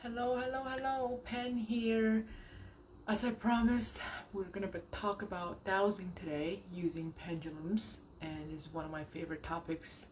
Hello, Pen here. As I promised, we're gonna talk about dowsing today using pendulums, and it's one of my favorite topics,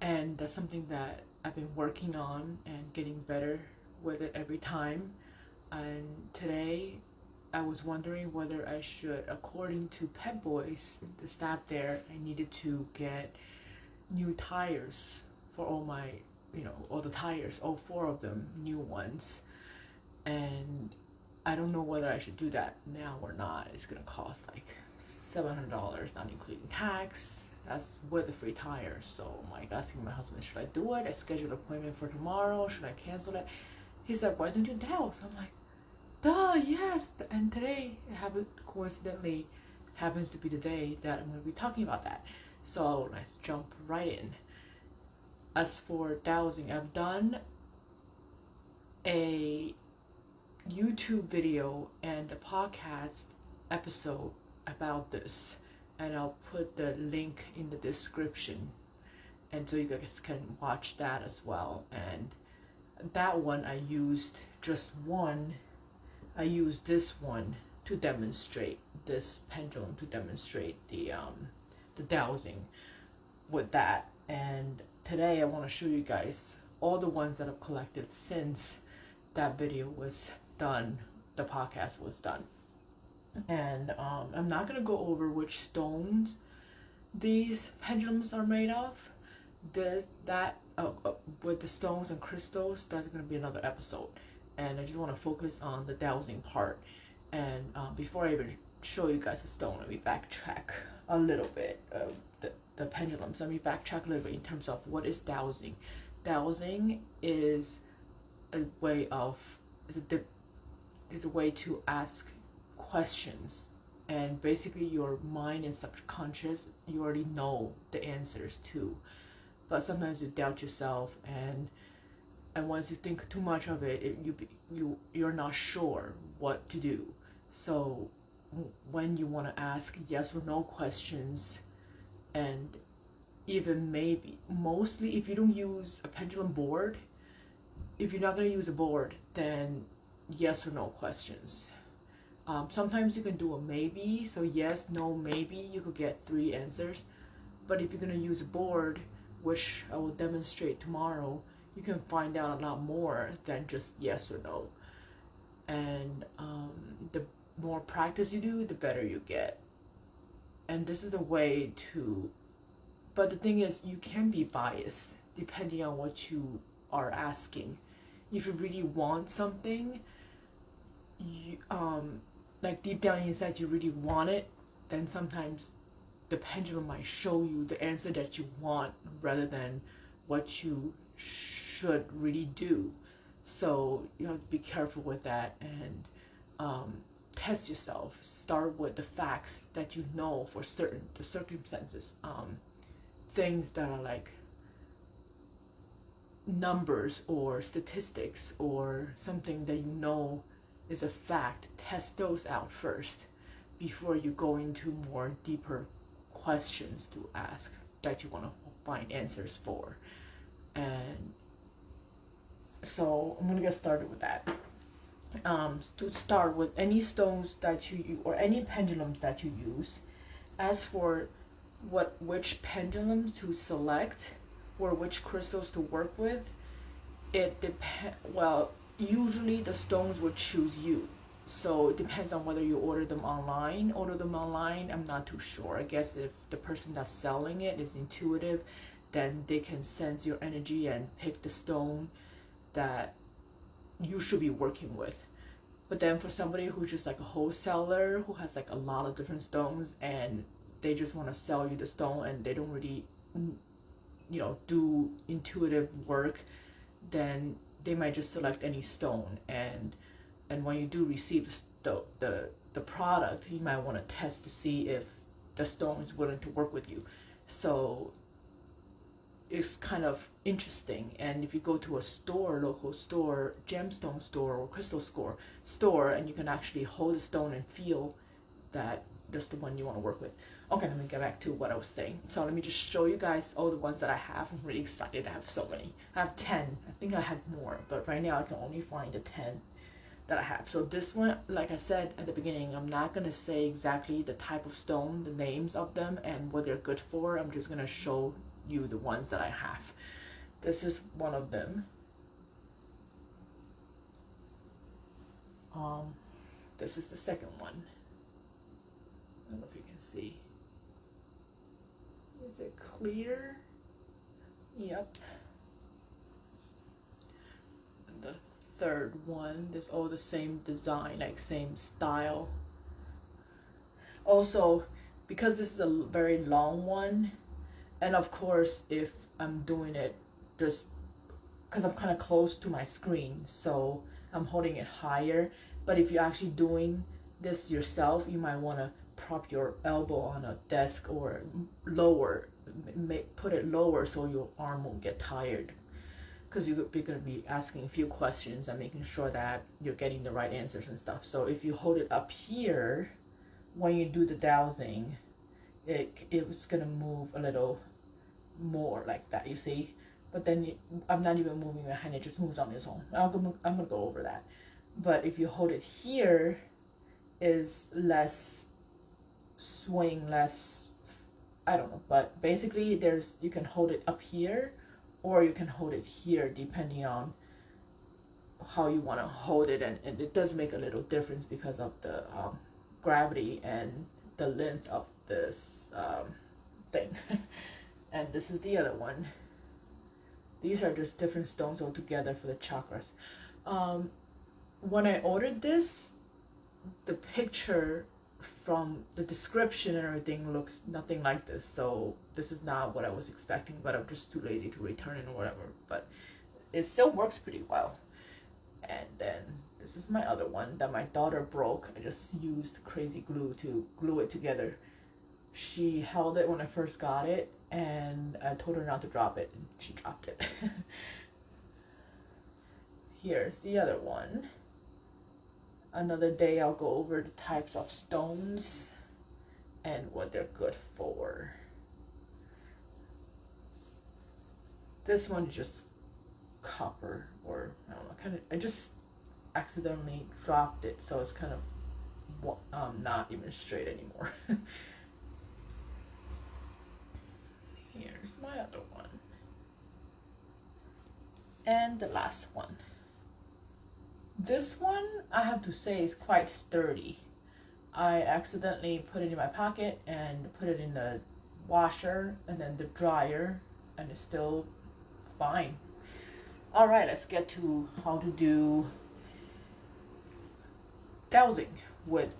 and that's something that I've been working on and getting better with it every time. And today, I was wondering whether I should, according to Pep Boys, the staff there, I needed to get new tires for all the tires, all four of them, new ones. And I don't know whether I should do that now or not. It's gonna cost like $700, not including tax. That's with the free tires. So I'm like asking my husband, should I do it? I scheduled an appointment for tomorrow. Should I cancel it? He's like, why don't you tell? So I'm like, duh, yes. And today, coincidentally, happens to be the day that I'm gonna be talking about that. So let's jump right in. As for dowsing, I've done a YouTube video and a podcast episode about this, and I'll put the link in the description, and so you guys can watch that as well. And that one I used this one to demonstrate this pendulum, to demonstrate the dowsing with that. And today I want to show you guys all the ones that I've collected since that video was done, the podcast was done. And I'm not going to go over which stones these pendulums are made of. With the stones and crystals, that's going to be another episode. And I just want to focus on the dowsing part. And before I even show you guys the stone, let me backtrack a little bit. The pendulums. Let me backtrack a little bit in terms of what is dowsing. Dowsing is a way to ask questions, and basically your mind and subconscious, you already know the answers to, but sometimes you doubt yourself, and once you think too much of it, you're not sure what to do. So when you want to ask yes or no questions, and even maybe, mostly if you don't use a pendulum board, if you're not going to use a board, then yes or no questions. Sometimes you can do a maybe, so yes, no, maybe, you could get 3 answers. But if you're going to use a board, which I will demonstrate tomorrow, you can find out a lot more than just yes or no. And the more practice you do, the better you get. And this is the way to, but the thing is, you can be biased depending on what you are asking. If you really want something, like deep down inside you really want it, then sometimes the pendulum might show you the answer that you want rather than what you should really do. So you have to be careful with that, and test yourself. Start with the facts that you know for certain, the circumstances, things that are like numbers or statistics or something that you know is a fact. Test those out first before you go into more deeper questions to ask that you want to find answers for. And so I'm gonna get started with that. To start with, any stones that you use or any pendulums that you use, as for which pendulums to select or which crystals to work with, it depends. Well, usually the stones would choose you, so it depends on whether you order them online. I'm not too sure. I guess if the person that's selling it is intuitive, then they can sense your energy and pick the stone that you should be working with. But then for somebody who's just like a wholesaler who has like a lot of different stones, and they just want to sell you the stone and they don't really do intuitive work, then they might just select any stone, and when you do receive the product, you might want to test to see if the stone is willing to work with you. So it's kind of interesting. And if you go to a store, local store, gemstone store or crystal store, and you can actually hold the stone and feel that that's the one you want to work with. Okay, let me get back to what I was saying. So let me just show you guys all the ones that I have. I'm really excited. I have so many. I have 10. I think I have more, but right now I can only find the 10 that I have. So this one, like I said at the beginning, I'm not gonna say exactly the type of stone, the names of them, and what they're good for. I'm just gonna show you the ones that I have. This is one of them. This is the second one. I don't know if you can see. Is it clear? Yep. And the third one, there's all the same design, like same style. Also, because this is a very long one, and of course if I'm doing it just because I'm kind of close to my screen, so I'm holding it higher. But if you're actually doing this yourself, you might want to prop your elbow on a desk or lower, put it lower so your arm won't get tired, because you're going to be asking a few questions and making sure that you're getting the right answers and stuff. So if you hold it up here when you do the dowsing, it's going to move a little more like that, you see. But then I'm not even moving my hand, it just moves on its own. I'm gonna go over that. But if you hold it here, is less swing, less, I don't know, but basically you can hold it up here or you can hold it here depending on how you want to hold it, and it does make a little difference because of the gravity and the length of this thing. And this is the other one. These are just different stones all together for the chakras. When I ordered this, the picture from the description and everything looks nothing like this. So this is not what I was expecting, but I'm just too lazy to return it or whatever. But it still works pretty well. And then this is my other one that my daughter broke. I just used crazy glue to glue it together. She held it when I first got it, and I told her not to drop it, and she dropped it. Here's the other one. Another day I'll go over the types of stones and what they're good for. This one is just copper, or I don't know, kind of, I just accidentally dropped it, so it's kind of not even straight anymore. Here's my other one. And the last one. This one, I have to say, is quite sturdy. I accidentally put it in my pocket and put it in the washer and then the dryer, and it's still fine. Alright, let's get to how to do dowsing with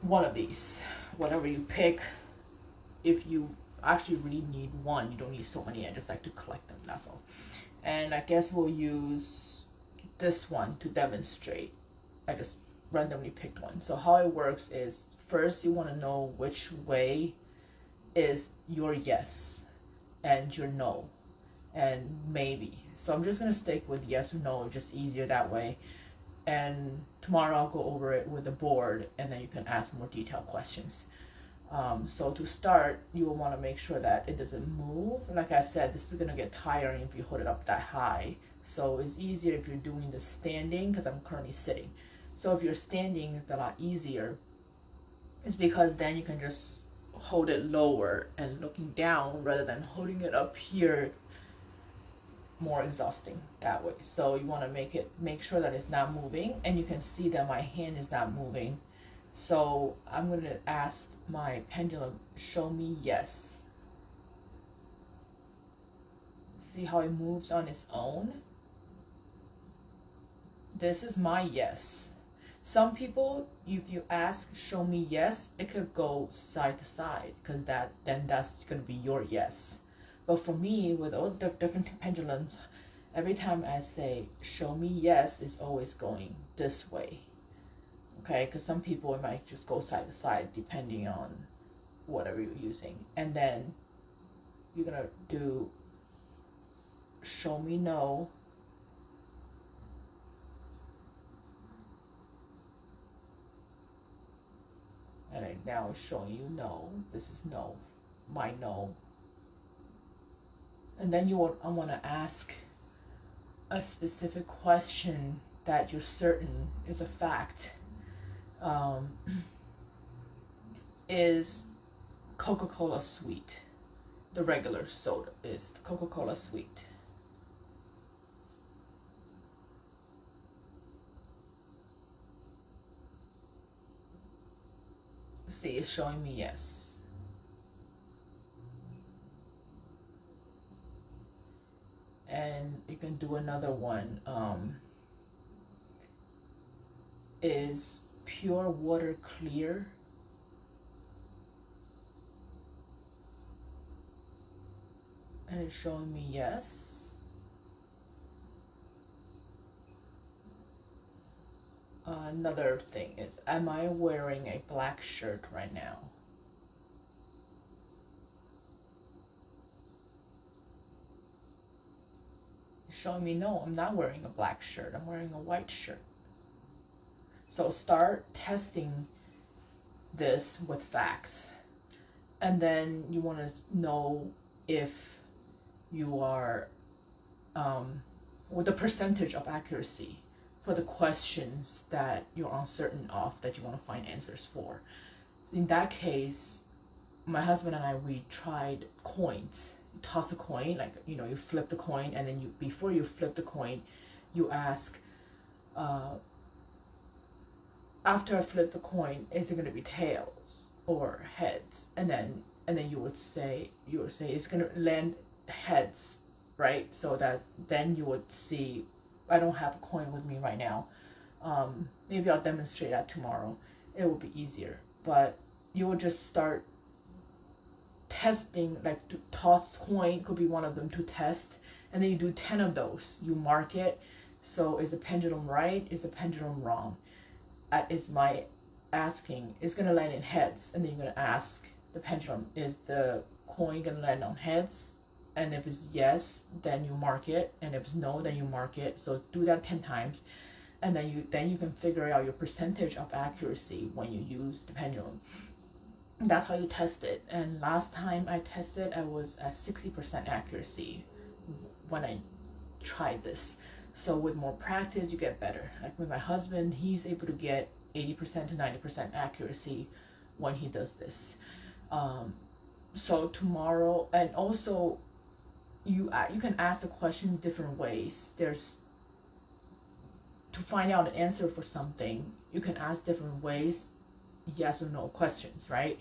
one of these. Whatever you pick. If you actually really need one, you don't need so many. I just like to collect them, that's all. And I guess we'll use this one to demonstrate. I just randomly picked one. So how it works is, first you want to know which way is your yes and your no and maybe. So I'm just going to stick with yes or no, just easier that way. And tomorrow I'll go over it with the board, and then you can ask more detailed questions. So to start, you will want to make sure that it doesn't move. Like I said, this is going to get tiring if you hold it up that high. So it's easier if you're doing the standing, because I'm currently sitting. So if you're standing, it's a lot easier. It's because then you can just hold it lower and looking down rather than holding it up here. More exhausting that way. So you want to make sure that it's not moving, and you can see that my hand is not moving. So I'm going to ask my pendulum, show me yes. See how it moves on its own? This is my yes. Some people, if you ask, show me yes, it could go side to side, because that's going to be your yes. But for me, with all the different pendulums, every time I say, show me yes, it's always going this way. Okay, because some people, it might just go side to side depending on whatever you're using. And then you're going to do show me no. And it now it's showing you no. This is no, my no. And then I want to ask a specific question that you're certain is a fact. Is Coca-Cola sweet? The regular soda, is Coca-Cola sweet? See, it's showing me yes. And you can do another one. Is pure water clear? And it's showing me yes. Another thing is, am I wearing a black shirt right now? It's showing me no, I'm not wearing a black shirt, I'm wearing a white shirt. So start testing this with facts. And then you want to know if you are, with the percentage of accuracy for the questions that you're uncertain of, that you want to find answers for. In that case, my husband and I, we tried coins. You toss a coin, like, you flip the coin, and then before you flip the coin, you ask, after I flip the coin, is it going to be tails or heads? And then you would say it's going to land heads, right? So that then you would see, I don't have a coin with me right now. Maybe I'll demonstrate that tomorrow. It will be easier. But you will just start testing, like to toss coin could be one of them to test. And then you do 10 of those. You mark it. So is the pendulum right? Is the pendulum wrong? Is my asking, is going to land in heads. And then you're going to ask the pendulum, is the coin going to land on heads? And if it's yes, then you mark it. And if it's no, then you mark it. So do that 10 times. And then you can figure out your percentage of accuracy when you use the pendulum. That's how you test it. And last time I tested, I was at 60% accuracy when I tried this. So with more practice, you get better. Like with my husband, he's able to get 80% to 90% accuracy when he does this. So tomorrow, and also you can ask the questions different ways. There's, to find out an answer for something, you can ask different ways, yes or no questions, right?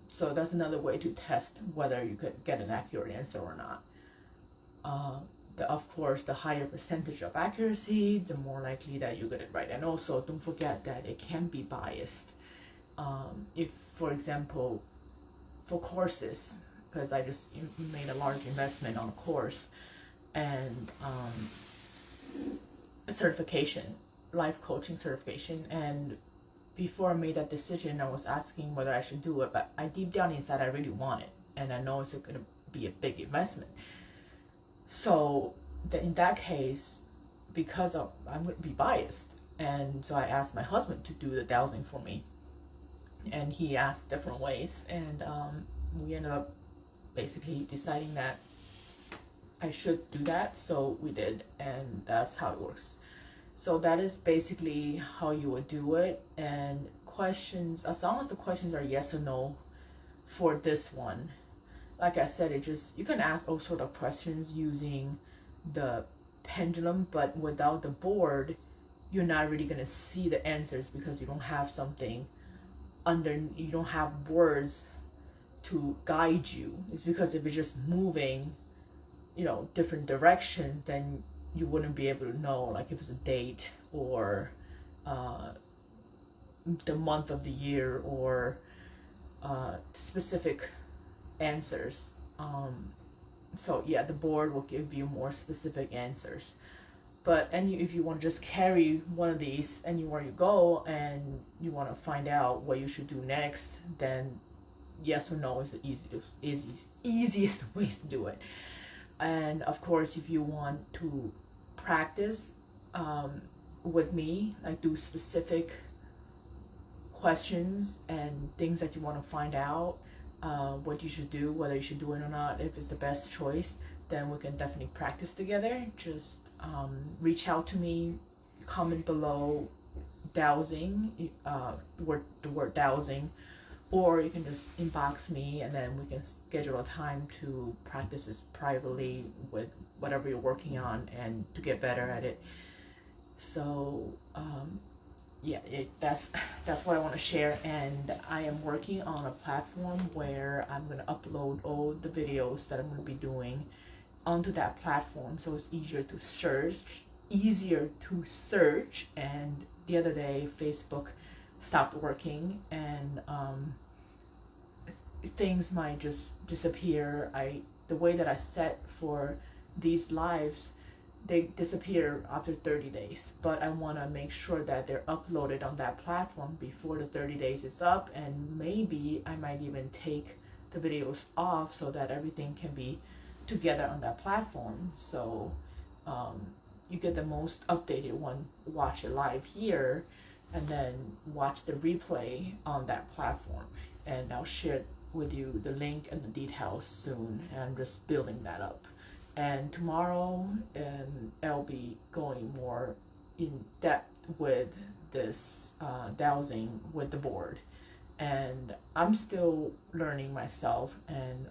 So that's another way to test whether you could get an accurate answer or not. Of course, the higher percentage of accuracy, the more likely that you get it right. And also, don't forget that it can be biased. If, for example, for courses, because I just made a large investment on a course, and a certification, life coaching certification, and before I made that decision, I was asking whether I should do it, but I deep down inside, I really want it, and I know it's going to be a big investment. So in that case, because I'm going to be biased, and so I asked my husband to do the dowsing for me, and he asked different ways, and we ended up basically deciding that I should do that, so we did, and that's how it works. So that is basically how you would do it. And questions, as long as the questions are yes or no for this one, like I said, you can ask all sort of questions using the pendulum, but without the board, you're not really gonna see the answers because you don't have something you don't have words to guide you. It's because if it's just moving, different directions, then you wouldn't be able to know, like if it's a date or the month of the year or specific answers. So yeah, the board will give you more specific answers. But if you want to just carry one of these anywhere you go and you want to find out what you should do next, then yes or no is the easiest ways to do it. And of course, if you want to practice with me, like do specific questions and things that you want to find out, what you should do, whether you should do it or not, if it's the best choice, then we can definitely practice together. Just reach out to me, comment below dowsing, the word dowsing, or you can just inbox me and then we can schedule a time to practice this privately with whatever you're working on and to get better at it. So yeah, that's what I want to share. And I am working on a platform where I'm going to upload all the videos that I'm going to be doing onto that platform, so it's easier to search. And the other day Facebook stopped working, and things might just disappear. The way that I set for these lives, they disappear after 30 days, but I want to make sure that they're uploaded on that platform before the 30 days is up. And maybe I might even take the videos off so that everything can be together on that platform. So you get the most updated one, watch it live here, and then watch the replay on that platform. And I'll share with you the link and the details soon, and I'm just building that up. And tomorrow I'll be going more in depth with this dowsing with the board. And I'm still learning myself, and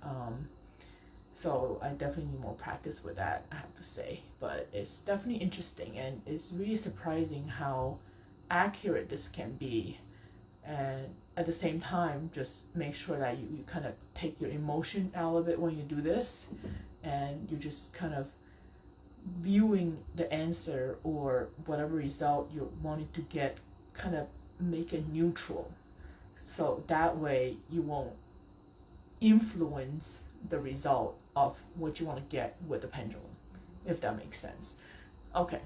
so I definitely need more practice with that, I have to say. But it's definitely interesting, and it's really surprising how accurate this can be. And at the same time, just make sure that you kind of take your emotion out of it when you do this, and you're just kind of viewing the answer or whatever result you're wanting to get, kind of make it neutral. So that way you won't influence the result of what you want to get with the pendulum, if that makes sense. Okay,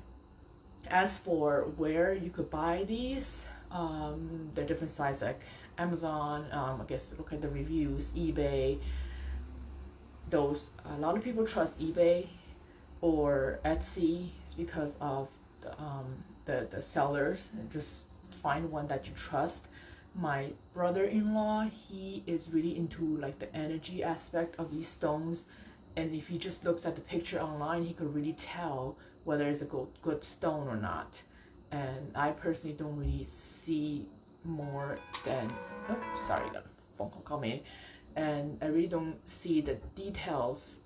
as for where you could buy these, there are different sites like Amazon, I guess look at the reviews, eBay. Those, a lot of people trust eBay or Etsy. It's because of the sellers, and just find one that you trust. My brother-in-law, he is really into like the energy aspect of these stones, and if he just looks at the picture online, he could really tell whether it's a good stone or not. And I personally don't really see more than, oh sorry, got a phone call coming in, and I really don't see the details.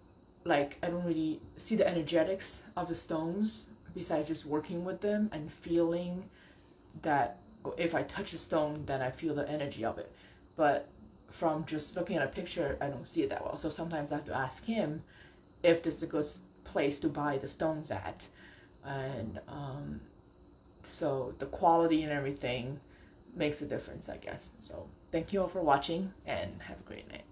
Like, I don't really see the energetics of the stones besides just working with them and feeling that if I touch a stone, then I feel the energy of it. But from just looking at a picture, I don't see it that well. So sometimes I have to ask him if this is a good place to buy the stones at. And so the quality and everything makes a difference, I guess. So thank you all for watching, and have a great night.